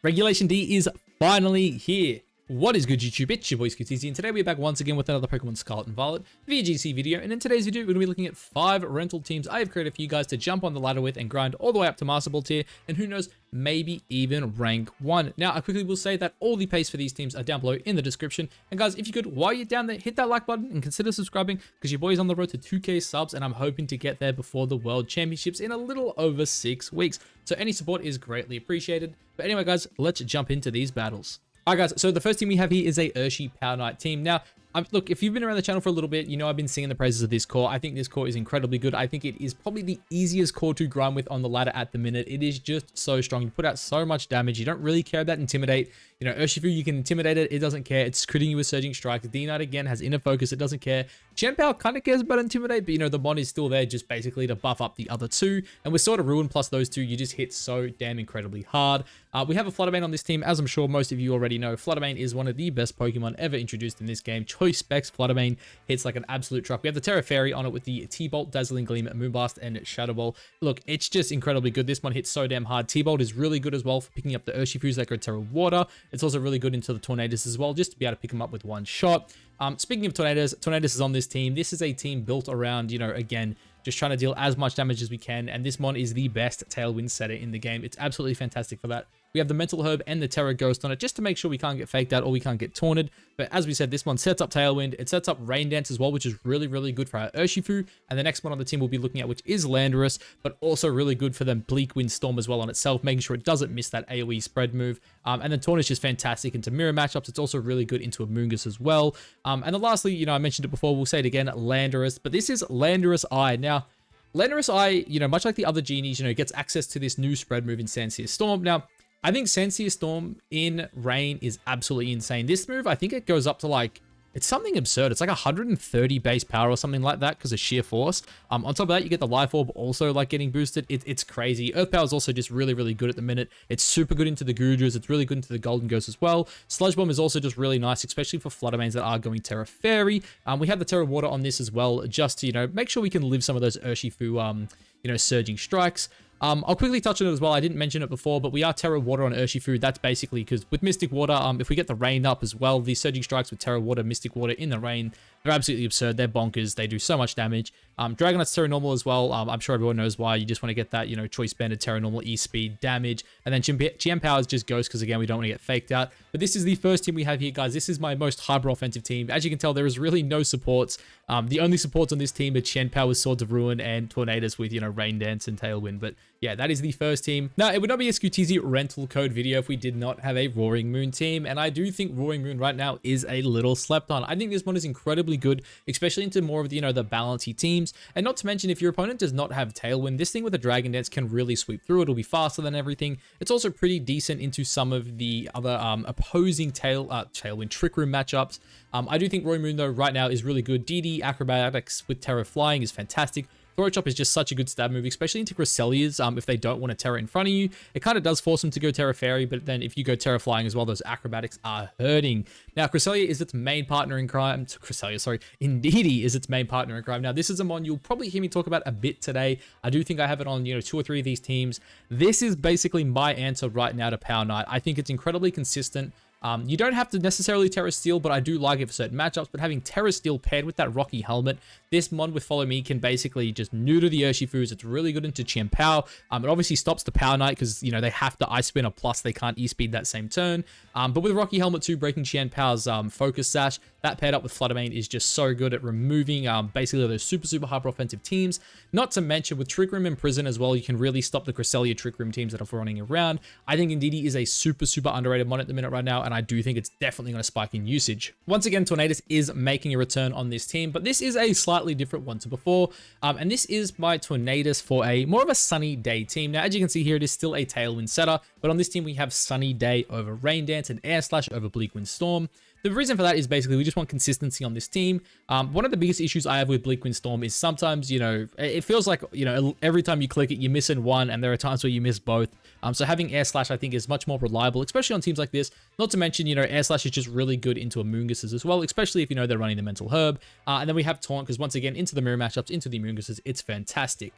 Regulation D is finally here. What is good, YouTube? It's your boy Scooteezy, and today we're back once again with another Pokemon Scarlet and Violet VGC video. And in today's video, we're going to be looking at 5 rental teams I have created for you guys to jump on the ladder with and grind all the way up to Master Ball tier, and who knows, maybe even rank 1. Now, I quickly will say that all the pays for these teams are down below in the description. And guys, if you could, while you're down there, hit that like button and consider subscribing, because your boy is on the road to 2k subs, and I'm hoping to get there before the World Championships in a little over 6 weeks. So any support is greatly appreciated. But anyway, guys, let's jump into these battles. Alright guys, so the first team we have here is a Urshi Power Knight team. Now, look, if you've been around the channel for a little bit, you know I've been singing the praises of this core. I think this core is incredibly good. I think it is probably the easiest core to grind with on the ladder at the minute. It is just so strong. You put out so much damage. You don't really care about Intimidate. You know, Urshifu, you can Intimidate it. It doesn't care. It's critting you with Surging Strike. D-Knight, again, has Inner Focus. It doesn't care. Chien-Pao kind of cares about Intimidate, but, you know, the mod is still there just basically to buff up the other two. And with Sword of Ruin plus those two, you just hit so damn incredibly hard. We have a Fluttermane on this team. As I'm sure most of you already know, Fluttermane is one of the best Pokemon ever introduced in this game. Choice specs, Fluttermane hits like an absolute truck. We have the Terra Fairy on it with the T-Bolt, Dazzling Gleam, Moonblast, and Shadow Ball. Look, it's just incredibly good. This one hits so damn hard. T-Bolt is really good as well for picking up the Urshifus that go Terra Water. It's also really good into the Tornadus as well, just to be able to pick them up with one shot. Speaking of Tornadus, Tornadus is on this team. This is a team built around, you know, again, just trying to deal as much damage as we can, and this mon is the best Tailwind setter in the game. It's absolutely fantastic for that. We have the Mental Herb and the Terra Ghost on it, just to make sure we can't get faked out or we can't get taunted. But as we said, this one sets up Tailwind. It sets up Rain Dance as well, which is really, really good for our Urshifu. And the next one on the team we'll be looking at, which is Landorus, but also really good for the Bleak Wind Storm as well on itself, making sure it doesn't miss that AoE spread move. And then Tornadus is fantastic into mirror matchups. It's also really good into Amoonguss as well. And then lastly, you know, I mentioned it before, we'll say it again, Landorus, but this is Landorus Eye. Now, Landorus Eye, you know, much like the other genies, you know, gets access to this new spread move in Sandsear Storm. Now, I think Sandsear Storm in Rain is absolutely insane. This move, I think it goes up to like, it's something absurd. It's like 130 base power or something like that because of sheer force. On top of that, you get the Life Orb also like getting boosted. It's crazy. Earth Power is also just really, really good at the minute. It's super good into the Goodras. It's really good into the Golden Ghost as well. Sludge Bomb is also just really nice, especially for Fluttermanes that are going Terra Fairy. We have the Terra Water on this as well, just to, you know, make sure we can live some of those Urshifu, you know, Surging Strikes. I'll quickly touch on it as well. I didn't mention it before, but we are Terra Water on Urshifu. That's basically because with Mystic Water, if we get the rain up as well, the Surging Strikes with Terra Water, Mystic Water in the rain, they're absolutely absurd. They're bonkers. They do so much damage. Dragonite's Terra Normal as well. I'm sure everyone knows why. You just want to get that, you know, Choice Banded Terra Normal E-Speed damage. And then Chien-Pao is just Ghost because, again, we don't want to get faked out. But this is the first team we have here, guys. This is my most hyper-offensive team. As you can tell, there is really no supports. The only supports on this team are Chien-Pao with Swords of Ruin and Tornadus with, you know, Rain Dance and Tailwind. But yeah, that is the first team. Now, it would not be a Scooteezy rental code video if we did not have a Roaring Moon team. And I do think Roaring Moon right now is a little slept on. I think this one is incredibly good, especially into more of the, you know, the balancey teams. And not to mention, if your opponent does not have Tailwind, this thing with a Dragon Dance can really sweep through. It'll be faster than everything. It's also pretty decent into some of the other opposing Tailwind Trick Room matchups. I do think Roaring Moon, though, right now is really good. DD Acrobatics with Terra Flying is fantastic. Throw Chop is just such a good stab move, especially into Cresselias. If they don't want to Terra in front of you, it kind of does force them to go Terra Fairy, but then if you go Terra Flying as well, those acrobatics are hurting. Now, Cresselia is its main partner in crime. Indeedee is its main partner in crime. Now, this is a mon you'll probably hear me talk about a bit today. I do think I have it on, you know, 2 or 3 of these teams. This is basically my answer right now to Power Knight. I think it's incredibly consistent. You don't have to necessarily Terra Steel, but I do like it for certain matchups. But having Terra Steel paired with that Rocky Helmet, this mod with Follow Me can basically just neuter the Urshifus. It's really good into Chien-Pao. It obviously stops the Power Knight because, you know, they have to Ice Spin, or plus they can't E-Speed that same turn. But with Rocky Helmet 2 breaking Chien-Pao's Focus Sash, that paired up with Fluttermane is just so good at removing basically those super hyper offensive teams. Not to mention with Trick Room and Prison as well, you can really stop the Cresselia Trick Room teams that are running around. I think Indeedee is a super underrated mon at the minute right now, and I do think it's definitely going to spike in usage. Once again, Tornadus is making a return on this team, but this is a slightly different one to before. And this is my Tornadus for a more of a sunny day team. Now, as you can see here, it is still a Tailwind setter, but on this team we have Sunny Day over Rain Dance and Air Slash over Bleak Wind Storm. The reason for that is basically we just want consistency on this team. One of the biggest issues I have with Bleak Wind Storm is sometimes, you know, it feels like, you know, every time you click it, you're missing one, and there are times where you miss both. So having Air Slash, I think, is much more reliable, especially on teams like this. Not to mention, you know, Air Slash is just really good into Amoongusses as well, especially if, you know, they're running the Mental Herb. And then we have Taunt, because once again, into the mirror matchups, into the Amoongusses, it's fantastic.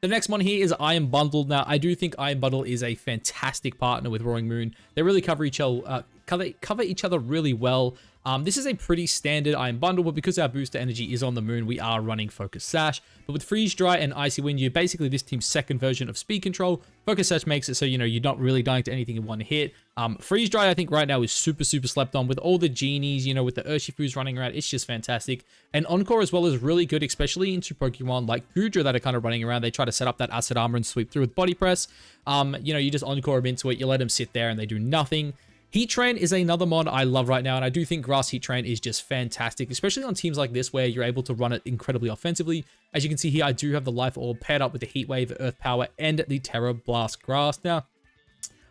The next one here is Iron Bundle. Now, I do think Iron Bundle is a fantastic partner with Roaring Moon. They really cover each other really well. This is a pretty standard Iron Bundle, but because our booster energy is on the moon, we are running Focus Sash. But with Freeze Dry and Icy Wind, you're basically this team's second version of Speed Control. Focus Sash makes it so, you know, you're not really dying to anything in one hit. Freeze Dry, I think right now is super slept on with all the genies, you know, with the Urshifus running around. It's just fantastic. And Encore as well is really good, especially into Pokemon like Goodra that are kind of running around. They try to set up that Acid Armor and sweep through with Body Press. You know, you just Encore them into it. You let them sit there and they do nothing. Heat Train is another mod I love right now, and I do think Grass Heat Train is just fantastic, especially on teams like this where you're able to run it incredibly offensively. As you can see here, I do have the Life Orb paired up with the Heat Wave, Earth Power, and the Terra Blast Grass. Now,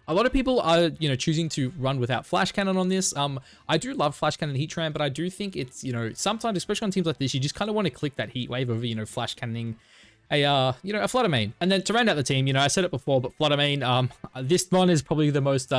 a lot of people are, you know, choosing to run without Flash Cannon on this. I do love Flash Cannon Heat Train, but I do think it's, you know, sometimes, especially on teams like this, you just kind of want to click that Heat Wave over, you know, Flash Cannoning a Flutter Mane. And then to round out the team, you know, I said it before, but Flutter Mane, this one is probably the most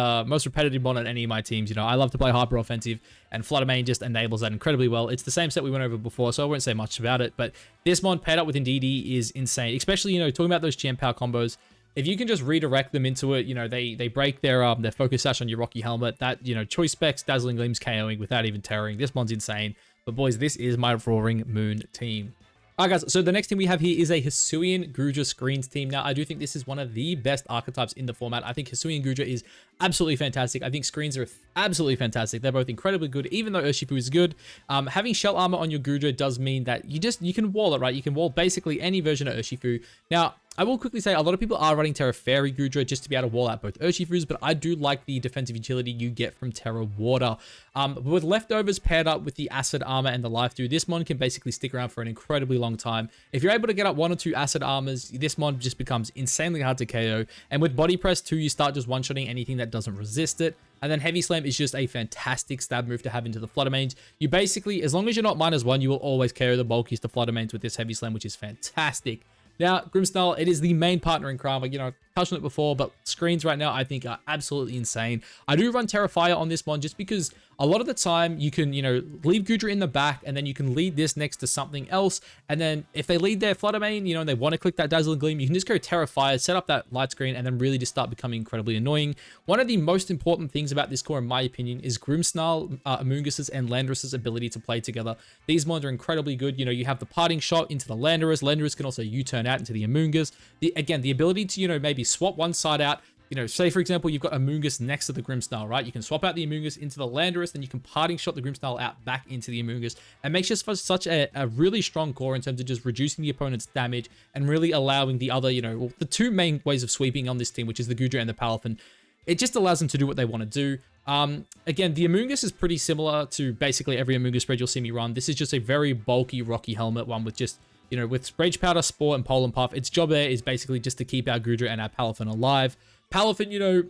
repetitive one on any of my teams. You know, I love to play hyper offensive, and Flutter Mane just enables that incredibly well. It's the same set we went over before, so I won't say much about it, but this mod paired up with Indeedee is insane, especially, you know, talking about those Gem Power combos. If you can just redirect them into it, you know, they break their Focus Sash on your Rocky Helmet, that, you know, Choice Specs, Dazzling Gleams KOing without even tearing. This mod's insane. But boys, this is my Roaring Moon team. Alright guys, so the next team we have here is a Hisuian Goodra Screens team. Now, I do think this is one of the best archetypes in the format. I think Hisuian Goodra is absolutely fantastic. I think Screens are absolutely fantastic. They're both incredibly good, even though Urshifu is good. Having Shell Armor on your Goodra does mean that you can wall it, right? You can wall basically any version of Urshifu. Now, I will quickly say a lot of people are running Terra Fairy Goodra just to be able to wall out both Urshifus, but I do like the defensive utility you get from Terra Water. But with Leftovers paired up with the Acid Armor and the Life Dew, this mon can basically stick around for an incredibly long time. If you're able to get up 1 or 2 Acid Armors, this mon just becomes insanely hard to KO. And with Body Press too, you start just one-shotting anything that doesn't resist it. And then Heavy Slam is just a fantastic stab move to have into the Flutter Manes. You basically, as long as you're not -1, you will always KO the bulkiest of Flutter Manes with this Heavy Slam, which is fantastic. Now, Grimmsnarl, it is the main partner in crime. You know, touched on it before, but Screens right now I think are absolutely insane. I do run Terra Fire on this one just because a lot of the time you can, you know, leave Goodra in the back and then you can lead this next to something else. And then if they lead their Flutter Mane, you know, and they want to click that Dazzling Gleam, you can just go Terra Fire, set up that light screen, and then really just start becoming incredibly annoying. One of the most important things about this core, in my opinion, is Grimmsnarl, Amoongus's, and Landorus's ability to play together. These mons are incredibly good. You know, you have the parting shot into the Landorus. Landorus can also U-turn out into the Amoongus. Again, the ability to, you know, maybe swap one side out. You know, say for example, you've got Amoongus next to the Grimmsnarl, right? You can swap out the Amoongus into the Landorus, then you can parting shot the Grimmsnarl out back into the Amoongus. It makes just for such a really strong core in terms of just reducing the opponent's damage and really allowing the other, you know, the two main ways of sweeping on this team, which is the Goodra and the Palafin. It just allows them to do what they want to do. Again, the Amoongus is pretty similar to basically every Amoongus spread you'll see me run. This is just a very bulky Rocky Helmet one with just, you know, with Rage Powder, Spore, and Pollen Puff. Its job there is basically just to keep our Goodra and our Palafin alive. Palafin, you know,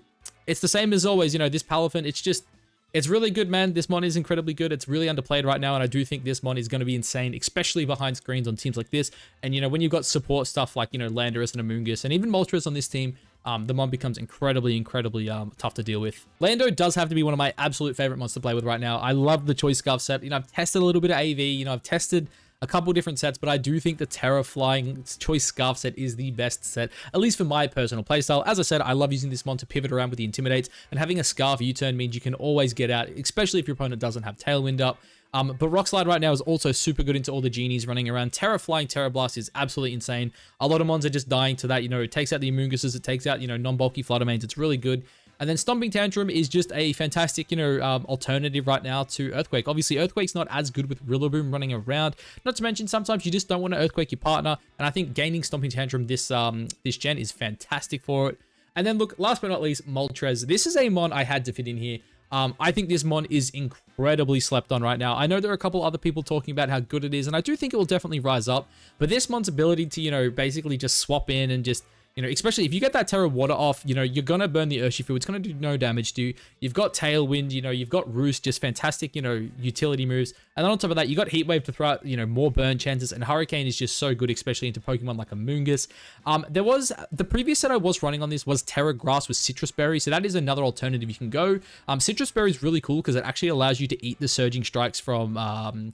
it's the same as always. You know, this Palafin, it's really good, man. This mon is incredibly good. It's really underplayed right now, and I do think this mon is going to be insane, especially behind screens on teams like this. And, you know, when you've got support stuff like, you know, Landorus and Amoongus, and even Moltres on this team, the mon becomes incredibly tough to deal with. Lando does have to be one of my absolute favorite mons to play with right now. I love the Choice Scarf set. You know, I've tested a little bit of AV. You know, I've tested a couple different sets, but I do think the Terra Flying Choice Scarf set is the best set, at least for my personal playstyle. As I said, I love using this mon to pivot around with the Intimidates, and having a Scarf U-turn means you can always get out, especially if your opponent doesn't have Tailwind up. But Rock Slide right now is also super good into all the genies running around. Terra Flying Terra Blast is absolutely insane. A lot of mons are just dying to that. You know, it takes out the Amoonguses, it takes out, you know, non-bulky Flutter Manes. It's really good. And then Stomping Tantrum is just a fantastic, you know, alternative right now to Earthquake. Obviously, Earthquake's not as good with Rillaboom running around. Not to mention, sometimes you just don't want to Earthquake your partner. And I think gaining Stomping Tantrum this gen is fantastic for it. And then look, last but not least, Moltres. This is a mon I had to fit in here. I think this mon is incredibly slept on right now. I know there are a couple other people talking about how good it is, and I do think it will definitely rise up. But this mon's ability to, you know, basically just swap in and just, you know, especially if you get that Terra Water off, you know, you're going to burn the Urshifu. It's going to do no damage to you. You've got Tailwind, you know, you've got Roost, just fantastic, you know, utility moves. And then on top of that, you got Heat Wave to throw out, you know, more burn chances. And Hurricane is just so good, especially into Pokemon like Amoongus. There was, the previous set I was running on this was Terra Grass with Citrus Berry. So that is another alternative you can go. Citrus Berry is really cool because it actually allows you to eat the Surging Strikes from,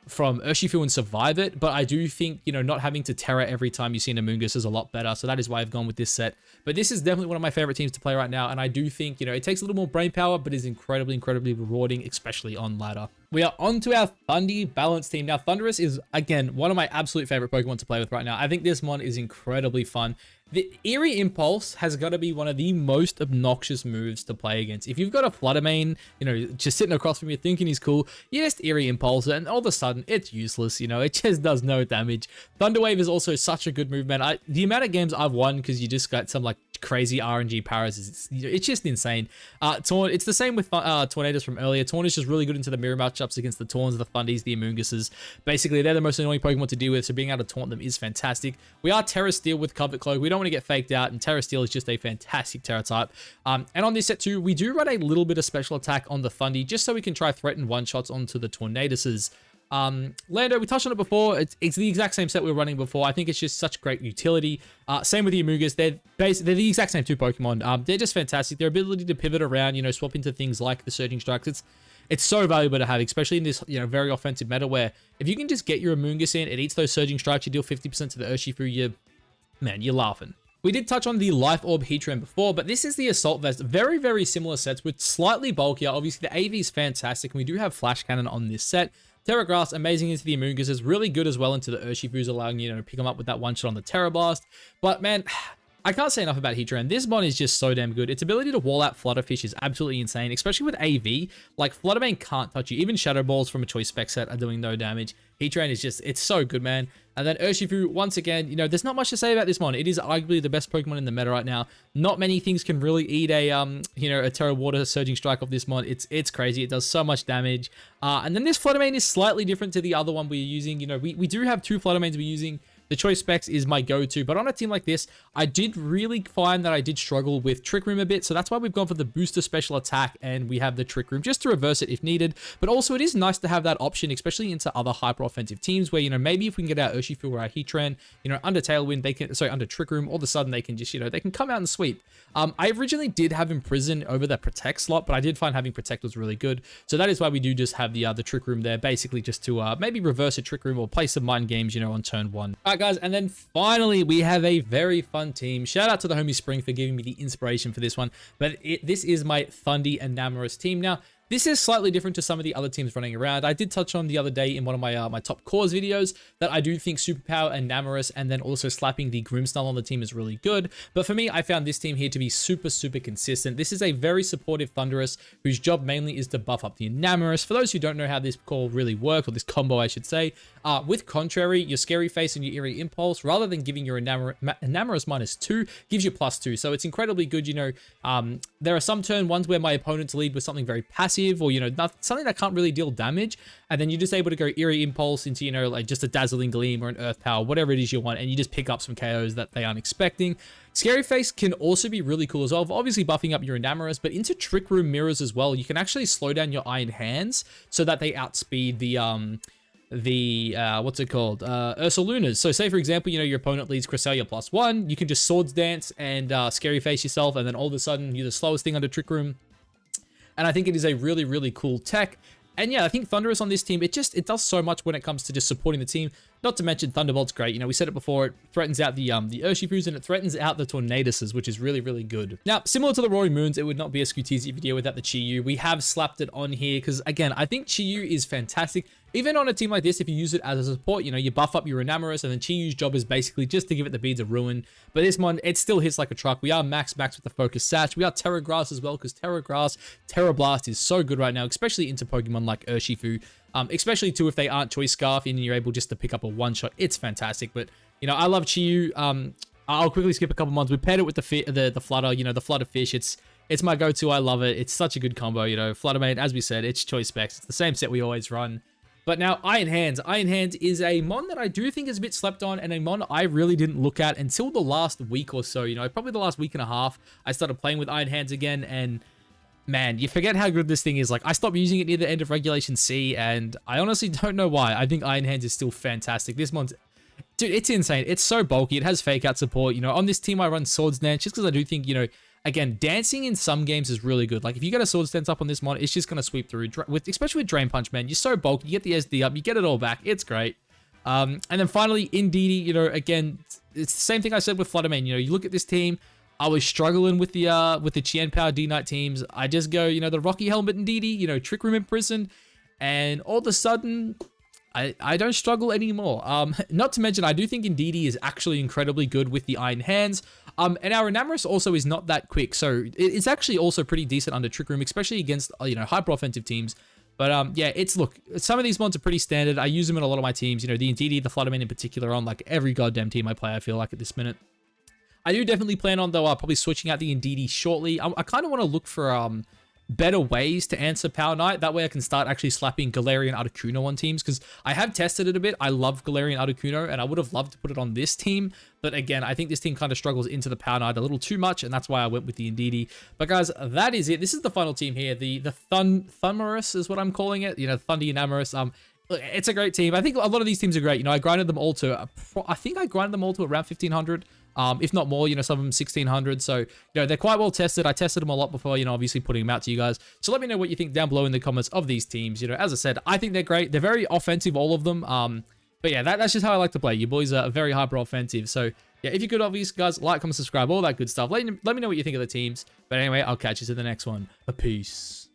from Urshifu and survive it, but I do think, you know, not having to Terra every time you see an Amoonguss is a lot better, so that is why I've gone with this set. But this is definitely one of my favorite teams to play right now, and I do think, you know, it takes a little more brain power, but is incredibly, incredibly rewarding, especially on ladder. We are on to our Thundy balance team. Now, Thundurus is, again, one of my absolute favorite Pokemon to play with right now. I think this mon is incredibly fun. The Eerie Impulse has got to be one of the most obnoxious moves to play against. If you've got a Fluttermane, you know, just sitting across from you thinking he's cool, you just Eerie Impulse and all of a sudden it's useless, you know, it just does no damage. Thunder Wave is also such a good move, man. The amount of games I've won because you just got some like crazy RNG powers, it's just insane. It's the same with Tornadus from earlier. Torn is just really good into the mirror matchups against the Tauns, the Thundies, the Amoongusses. Basically, they're the most annoying Pokemon to deal with, so being able to taunt them is fantastic. We are Terra Steel with Covet Cloak. We don't want to get faked out, and Terra Steel is just a fantastic Terra type. And on this set too, we do run a little bit of special attack on the Thundy, just so we can try threaten one-shots onto the Tornaduses. Lando, we touched on it before. It's the exact same set we were running before. I think it's just such great utility. Same with the Amoonguss. They're the exact same two Pokemon. They're just fantastic. Their ability to pivot around, you know, swap into things like the Surging Strikes. It's so valuable to have, especially in this, you know, very offensive meta where if you can just get your Amoonguss in, it eats those Surging Strikes, you deal 50% to the Urshifu, you're laughing. We did touch on the Life Orb Heatran before, but this is the Assault Vest. Very, very similar sets with slightly bulkier. Obviously, the AV is fantastic, and we do have Flash Cannon on this set. Terra Grass, amazing into the Amoonguss, is really good as well into the Urshifus, allowing you to pick them up with that one shot on the Terra Blast. But man, I can't say enough about Heatran. This mon is just so damn good. Its ability to wall out Flutterfish is absolutely insane, especially with AV. Like, Fluttermane can't touch you. Even Shadow Balls from a Choice Spec set are doing no damage. Heatran is just, it's so good, man. And then Urshifu, once again, you know, there's not much to say about this mon. It is arguably the best Pokemon in the meta right now. Not many things can really eat a, a Terra Water Surging Strike off this mon. It's crazy. It does so much damage. And then this Fluttermane is slightly different to the other one we're using. You know, we do have two Fluttermanes we're using. The Choice Specs is my go-to, but on a team like this, I did really find that I did struggle with Trick Room a bit, so that's why we've gone for the Booster Special Attack, and we have the Trick Room just to reverse it if needed, but also it is nice to have that option, especially into other hyper-offensive teams where, you know, maybe if we can get our Urshifu or our Heatran, you know, under Tailwind, under Trick Room, all of a sudden they can just, you know, they can come out and sweep. I originally did have Imprison over the Protect slot, but I did find having Protect was really good, so that is why we do just have the Trick Room there, basically just to maybe reverse a Trick Room or play some mind games, you know, on turn 1. Alright guys, and then finally we have a very fun team. Shout out to the homie Spring for giving me the inspiration for this one, but this is my Thundy Enamorus team. Now, this is slightly different to some of the other teams running around. I did touch on the other day in one of my my top cores videos that I do think Superpower and Enamorus and then also slapping the Grimmsnarl on the team is really good. But for me, I found this team here to be super, super consistent. This is a very supportive Thundurus whose job mainly is to buff up the Enamorus. For those who don't know how this call really works, or this combo I should say, with Contrary, your Scary Face and your Eerie Impulse, rather than giving your Enamorus -2, gives you +2. So it's incredibly good, you know. There are some turn ones where my opponents lead with something very passive, or, you know, something that can't really deal damage, and then you're just able to go Eerie Impulse into, you know, like just a Dazzling Gleam or an Earth Power, whatever it is you want, and you just pick up some KOs that they aren't expecting. Scary Face can also be really cool as well, obviously buffing up your Enamorus, but into Trick Room mirrors as well. You can actually slow down your Iron Hands so that they outspeed the what's it called, Ursalunas. So say for example, you know, your opponent leads Cresselia +1, you can just Swords Dance and Scary Face yourself, and then all of a sudden you're the slowest thing under Trick Room. And I think it is a really, really cool tech. And yeah, I think Thundurus on this team, it does so much when it comes to just supporting the team. Not to mention Thunderbolt's great. You know, we said it before, it threatens out the Urshifus and it threatens out the Tornaduses, which is really, really good. Now, similar to the Roaring Moons, it would not be a Scutezi video without the Chi-Yu. We have slapped it on here because, again, I think Chi-Yu is fantastic. Even on a team like this, if you use it as a support, you know, you buff up your Enamorus, and then Chi-Yu's job is basically just to give it the Beads of Ruin. But this one, it still hits like a truck. We are max with the Focus Sash. We are Terra Grass as well, because Terra Grass, Terra Blast is so good right now, especially into Pokemon like Urshifu. Especially too if they aren't Choice Scarf and you're able just to pick up a one-shot. It's fantastic. But, you know, I love Chi-Yu. I'll quickly skip a couple months. We paired it with the Flutter, you know, the Flutterfish. It's my go-to. I love it. It's such a good combo, you know. Fluttermane, as we said, it's Choice Specs. It's the same set we always run. But now Iron Hands. Iron Hands is a mon that I do think is a bit slept on, and a mon I really didn't look at until the last week or so. You know, probably the last week and a half, I started playing with Iron Hands again, and man, you forget how good this thing is. Like, I stopped using it near the end of Regulation C, and I honestly don't know why. I think Iron Hands is still fantastic. This mon's, dude, it's insane. It's so bulky. It has fake out support. You know, on this team, I run Swords Dance just because I do think, you know, again, dancing in some games is really good. Like if you get a sword stance up on this mod, it's just going to sweep through, especially with Drain Punch, man. You're so bulky, you get the SD up, you get it all back. It's great. And then finally, Indeedee, you know, again, it's the same thing I said with Fluttermane. You know, you look at this team, I was struggling with the Qian Power D-Knight teams. I just go, you know, the Rocky Helmet Indeedee, you know, Trick Room Imprisoned, and all of a sudden, I don't struggle anymore. Not to mention, I do think Indeedee is actually incredibly good with the Iron Hands. And our Enamorus also is not that quick, so it's actually also pretty decent under Trick Room, especially against, you know, hyper offensive teams. But yeah, look, some of these mods are pretty standard. I use them in a lot of my teams. You know, the Indeedee, the Fluttermane in particular, on like every goddamn team I play, I feel like at this minute. I do definitely plan on, though, probably switching out the Indeedee shortly. I kind of want to look for better ways to answer Power Knight. That way I can start actually slapping Galarian Articuno on teams, because I have tested it a bit. I love Galarian Articuno, and I would have loved to put it on this team. But again, I think this team kind of struggles into the Power Knight a little too much, and that's why I went with the Indeedee. But guys, that is it. This is the final team here. The Thumorus is what I'm calling it. You know, Thunder Enamorus. It's a great team. I think a lot of these teams are great. You know, I grinded them all to, I think I grinded them all to around 1500. If not more, you know, some of them 1600. So, you know, they're quite well tested. I tested them a lot before, you know, obviously putting them out to you guys. So let me know what you think down below in the comments of these teams. You know, as I said, I think they're great. They're very offensive, all of them. But yeah, that's just how I like to play. You boys are very hyper offensive. So yeah, if you could, obviously, guys, like, comment, subscribe, all that good stuff. Let me know what you think of the teams. But anyway, I'll catch you to the next one. Peace.